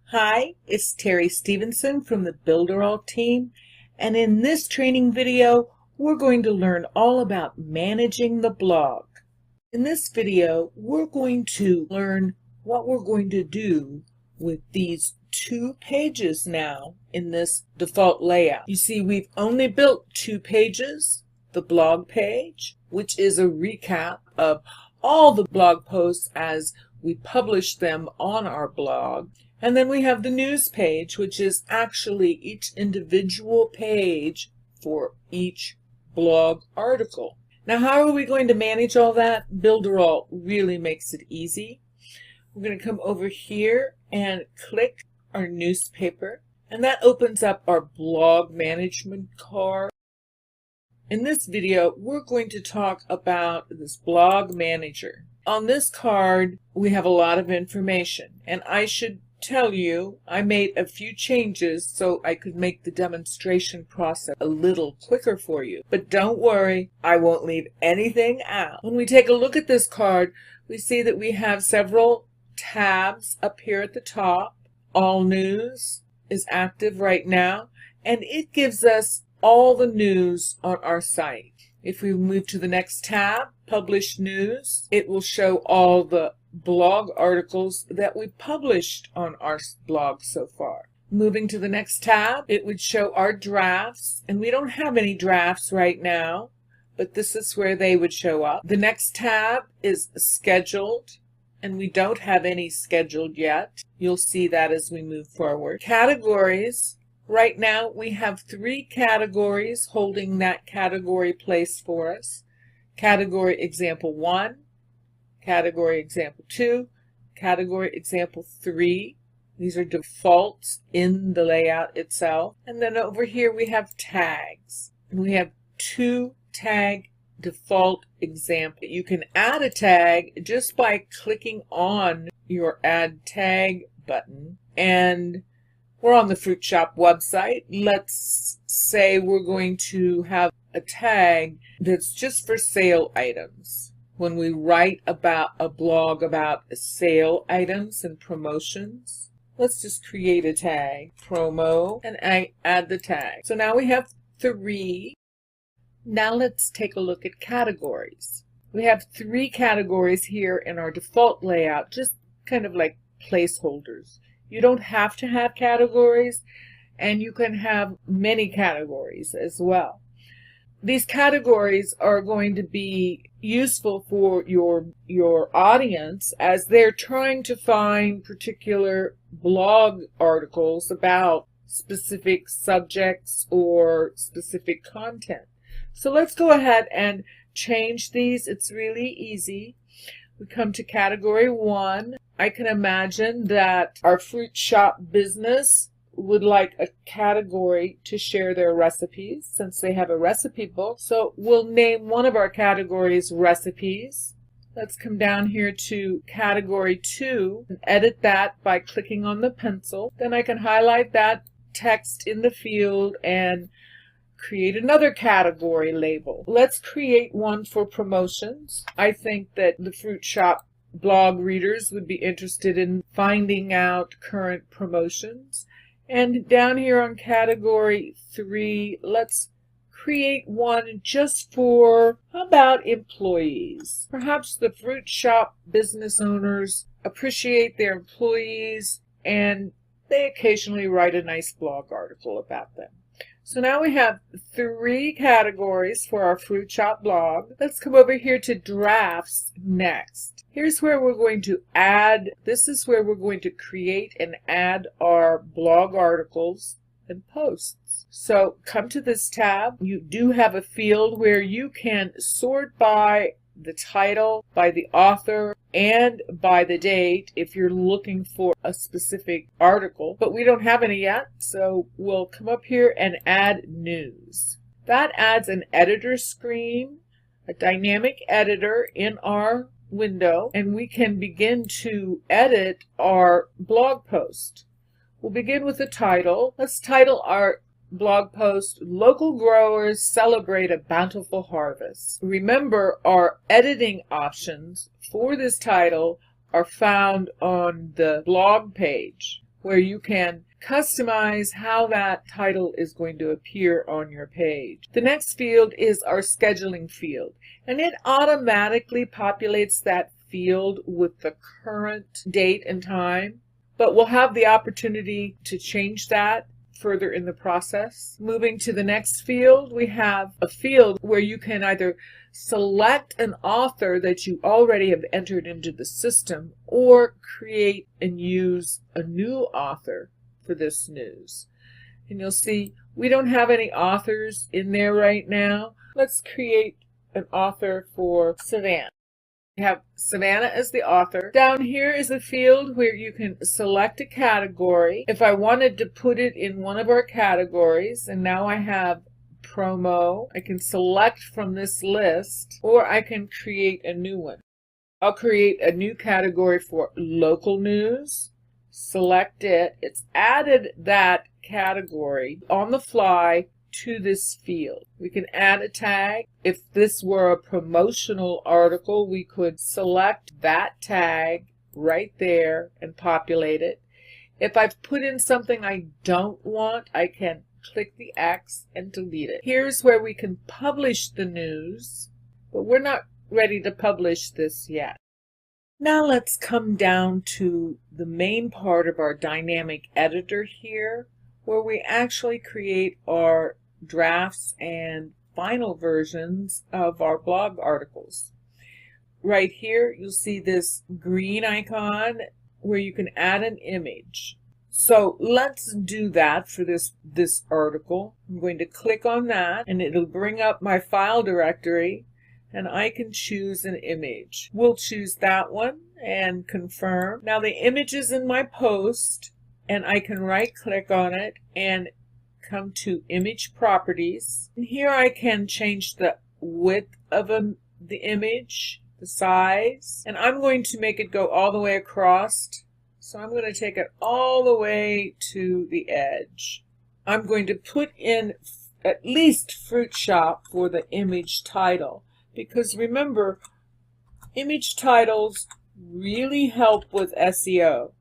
Hi, it's Terry Stevenson from the Builderall team, and in this training video, we're going to learn all about managing the blog. In this video, we're going to learn what we're going to do with these 2 pages now in this default layout. You see, we've only built 2 pages, the blog page, which is a recap of all the blog posts as we publish them on our blog. And then we have the news page, which is actually each individual page for each blog article. Now, how are we going to manage all that? Builderall really makes it easy. We're going to come over here and click our newspaper, and that opens up our blog management card. In this video, we're going to talk about this blog manager. On this card, we have a lot of information, and I should tell you, I made a few changes so I could make the demonstration process a little quicker for you. But don't worry, I won't leave anything out. When we take a look at this card, we see that we have several tabs up here at the top. All news is active right now, and it gives us all the news on our site. If we move to the next tab, Publish News, it will show all the blog articles that we published on our blog so far. Moving to the next tab, it would show our drafts, and we don't have any drafts right now, but this is where they would show up. The next tab is Scheduled, and we don't have any scheduled yet. You'll see that as we move forward. Categories. Right now we have 3 categories holding that category place for us. Category Example 1, Category Example 2, Category Example 3. These are defaults in the layout itself. And then over here we have tags. And we have 2 tag default examples. You can add a tag just by clicking on your Add Tag button. And we're on the Fruit Shop website. Let's say we're going to have a tag that's just for sale items. When we write about a blog about sale items and promotions, let's just create a tag, promo, and I add the tag. So now we have 3. Now let's take a look at categories. We have 3 categories here in our default layout, just kind of like placeholders. You don't have to have categories, and you can have many categories as well. These categories are going to be useful for your audience as they're trying to find particular blog articles about specific subjects or specific content. So let's go ahead and change these. It's really easy. We come to category 1. I can imagine that our fruit shop business would like a category to share their recipes since they have a recipe book. So we'll name one of our categories recipes. Let's come down here to category 2 and edit that by clicking on the pencil. Then I can highlight that text in the field and create another category label. Let's create one for promotions. I think that the fruit shop blog readers would be interested in finding out current promotions. And down here on category 3, let's create one just for about employees. Perhaps the fruit shop business owners appreciate their employees and they occasionally write a nice blog article about them. So now we have 3 categories for our fruit shop blog. Let's come over here to drafts next. Here's where we're going to add, this is where we're going to create and add our blog articles and posts. So come to this tab. You do have a field where you can sort by the title, by the author, and by the date if you're looking for a specific article. But we don't have any yet, so we'll come up here and add news. That adds an editor screen, a dynamic editor in our window, and we can begin to edit our blog post. We'll begin with the title. Let's title our blog post, local growers celebrate a bountiful harvest. Remember, our editing options for this title are found on the blog page, where you can customize how that title is going to appear on your page. The next field is our scheduling field, and it automatically populates that field with the current date and time, but we'll have the opportunity to change that further in the process. Moving to the next field, we have a field where you can either select an author that you already have entered into the system or create and use a new author for this news. And you'll see we don't have any authors in there right now. Let's create an author for Savannah. We have Savannah as the author. Down here is a field where you can select a category. If I wanted to put it in one of our categories, and now I have promo, I can select from this list, or I can create a new one. I'll create a new category for local news. Select it. It's added that category on the fly to this field. We can add a tag. If this were a promotional article, we could select that tag right there and populate it. If I've put in something I don't want, I can click the X and delete it. Here's where we can publish the news, but we're not ready to publish this yet. Now let's come down to the main part of our dynamic editor here, where we actually create our drafts and final versions of our blog articles. Right here you'll see this green icon where you can add an image. So let's do that for this article. I'm going to click on that and it'll bring up my file directory, and I can choose an image. We'll choose that one and confirm. Now the image is in my post, and I can right click on it and come to image properties. And here I can change the width of the image, the size, and I'm going to make it go all the way across. So I'm going to take it all the way to the edge. I'm going to put in at least Fruit Shop for the image title, because remember, image titles really help with SEO.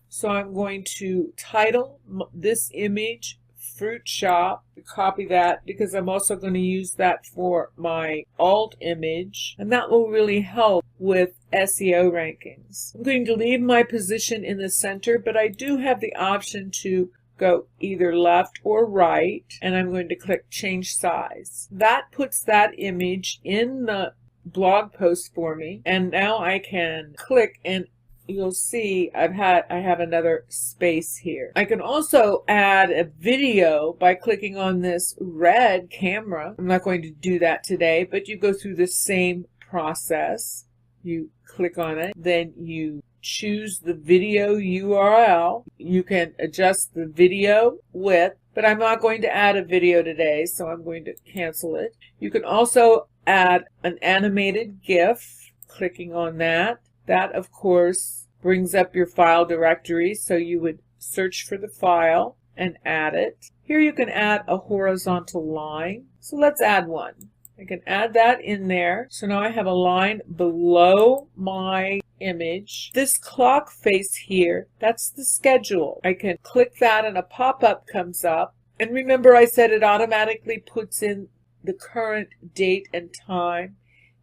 So I'm going to title this image Fruit Shop, copy that, because I'm also going to use that for my alt image, and that will really help with SEO rankings. I'm going to leave my position in the center, but I do have the option to go either left or right, and I'm going to click Change Size. That puts that image in the blog post for me, and now I can click and you'll see I have another space here. I can also add a video by clicking on this red camera. I'm not going to do that today, but you go through the same process. You click on it, then you choose the video URL. You can adjust the video width, but I'm not going to add a video today, so I'm going to cancel it. You can also add an animated GIF, clicking on that. That, of course, brings up your file directory, so you would search for the file and add it. Here you can add a horizontal line, so let's add one. I can add that in there. So now I have a line below my image. This clock face here, that's the schedule. I can click that and a pop-up comes up. And remember I said it automatically puts in the current date and time.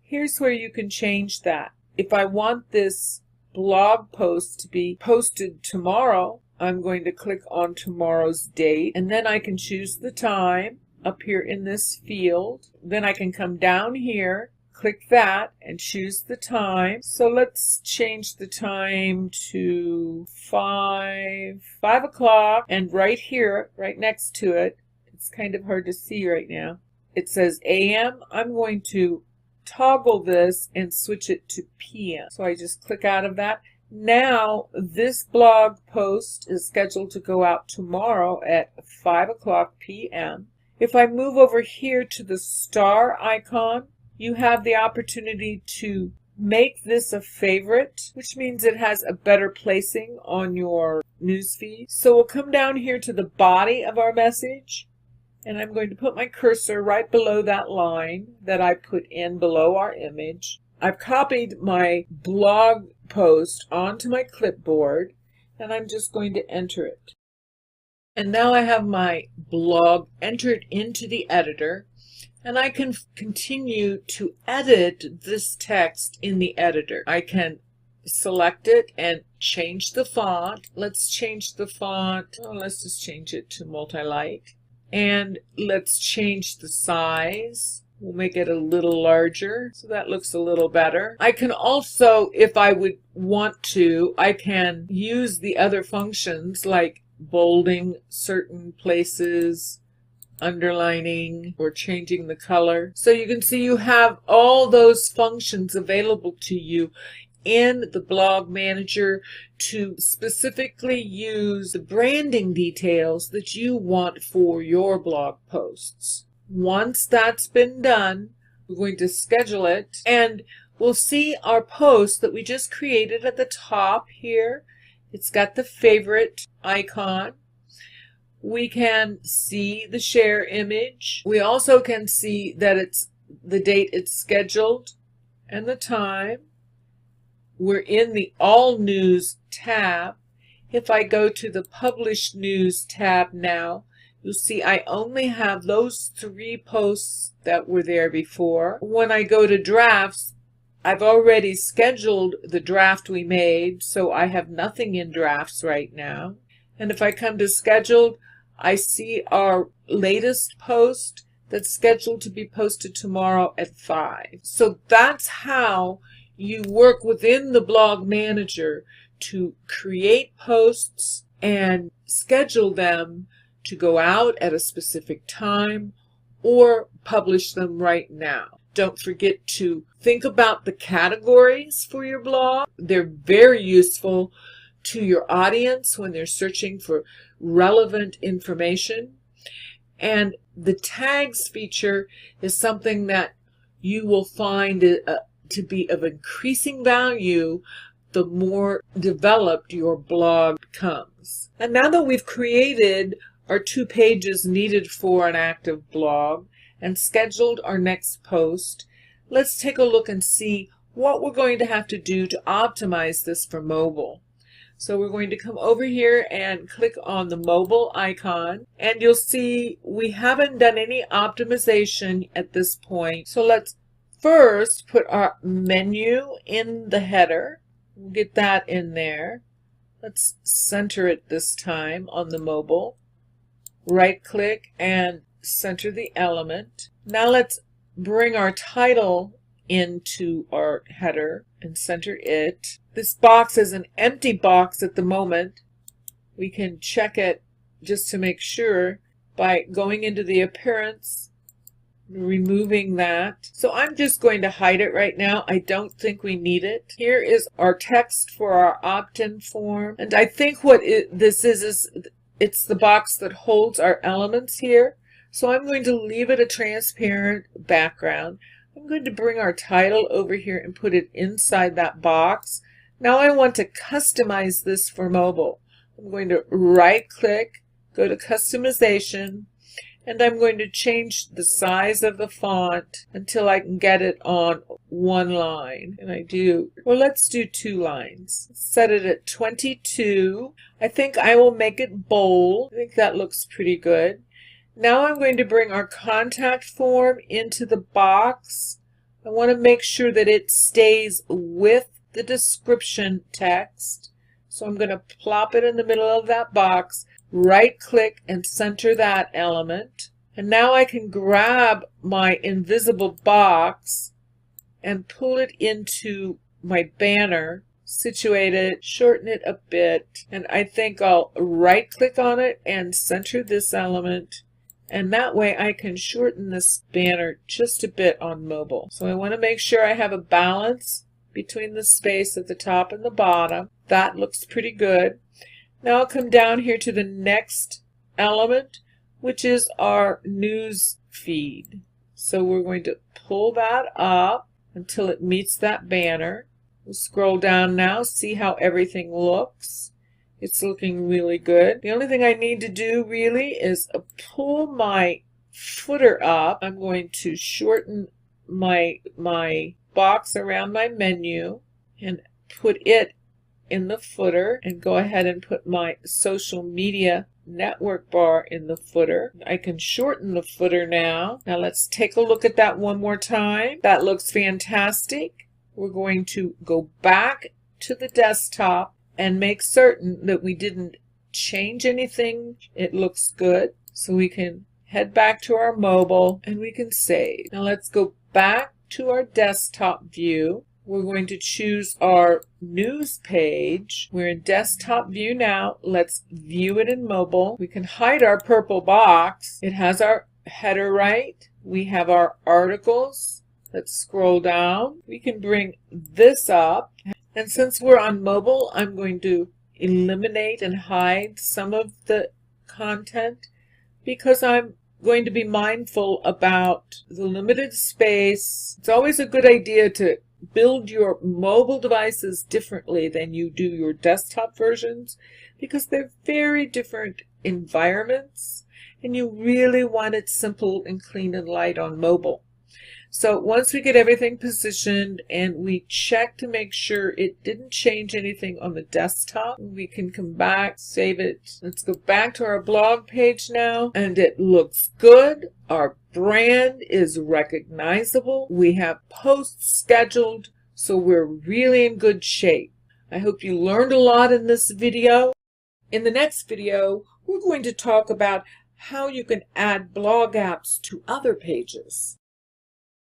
Here's where you can change that. If I want this blog post to be posted tomorrow, I'm going to click on tomorrow's date, and then I can choose the time up here in this field. Then I can come down here, click that, and choose the time. So let's change the time to 5 o'clock, and right here, right next to it, it's kind of hard to see right now, it says AM. I'm going to toggle this and switch it to PM. So I just click out of that. Now this blog post is scheduled to go out tomorrow at 5 o'clock PM. If I move over here to the star icon, you have the opportunity to make this a favorite, which means it has a better placing on your newsfeed. So we'll come down here to the body of our message, And I'm going to put my cursor right below that line that I put in below our image. I've copied my blog post onto my clipboard, and I'm just going to enter it. And now I have my blog entered into the editor, and I can continue to edit this text in the editor. I can select it and change the font. Let's change the font. Oh, let's just change it to multi-light. And let's change the size. We'll make it a little larger, so that looks a little better. I can also, if I would want to, I can use the other functions like bolding certain places, underlining, or changing the color. So you can see you have all those functions available to you in the Blog Manager to specifically use the branding details that you want for your blog posts. Once that's been done, we're going to schedule it, and we'll see our post that we just created at the top here. It's got the favorite icon. We can see the share image. We also can see that it's the date it's scheduled and the time. We're in the All News tab. If I go to the Published News tab now, you'll see I only have those 3 posts that were there before. When I go to Drafts, I've already scheduled the draft we made, so I have nothing in Drafts right now. And if I come to Scheduled, I see our latest post that's scheduled to be posted tomorrow at 5. So that's how you work within the Blog Manager to create posts and schedule them to go out at a specific time or publish them right now. Don't forget to think about the categories for your blog. They're very useful to your audience when they're searching for relevant information. And the tags feature is something that you will find to be of increasing value the more developed your blog becomes. And now that we've created our 2 pages needed for an active blog and scheduled our next post, let's take a look and see what we're going to have to do to optimize this for mobile. So we're going to come over here and click on the mobile icon, and you'll see we haven't done any optimization at this point. So let's first put our menu in the header. We'll get that in there. Let's center it this time on the mobile. Right click and center the element. Now let's bring our title into our header and center it. This box is an empty box at the moment. We can check it just to make sure by going into the appearance, removing that. So I'm just going to hide it right now. I don't think we need it. Here is our text for our opt-in form. And I think what this is it's the box that holds our elements here. So I'm going to leave it a transparent background. I'm going to bring our title over here and put it inside that box. Now I want to customize this for mobile. I'm going to right click, go to customization, and I'm going to change the size of the font until I can get it on 1 line. And I do, well, let's do 2 lines. Set it at 22. I think I will make it bold. I think that looks pretty good. Now I'm going to bring our contact form into the box. I want to make sure that it stays with the description text. So I'm going to plop it in the middle of that box, right click and center that element. And now I can grab my invisible box and pull it into my banner, situate it, shorten it a bit, and I think I'll right click on it and center this element. And that way I can shorten this banner just a bit on mobile. So I want to make sure I have a balance between the space at the top and the bottom. That looks pretty good. Now I'll come down here to the next element, which is our news feed. So we're going to pull that up until it meets that banner. We'll scroll down now, see how everything looks. It's looking really good. The only thing I need to do really is pull my footer up, I'm going to shorten my box around my menu and put it in the footer, and go ahead and put my social media network bar in the footer. I can shorten the footer now. Now let's take a look at that one more time. That looks fantastic. We're going to go back to the desktop and make certain that we didn't change anything. It looks good. So we can head back to our mobile and we can save. Now let's go back to our desktop view. We're going to choose our news page. We're in desktop view now. Let's view it in mobile. We can hide our purple box. It has our header right. We have our articles. Let's scroll down. We can bring this up. And since we're on mobile, I'm going to eliminate and hide some of the content because I'm going to be mindful about the limited space. It's always a good idea to build your mobile devices differently than you do your desktop versions because they're very different environments and you really want it simple and clean and light on mobile. So once we get everything positioned and we check to make sure it didn't change anything on the desktop, we can come back, save it. Let's go back to our blog page now, and it looks good. Our brand is recognizable. We have posts scheduled, so we're really in good shape. I hope you learned a lot in this video. In the next video, we're going to talk about how you can add blog apps to other pages.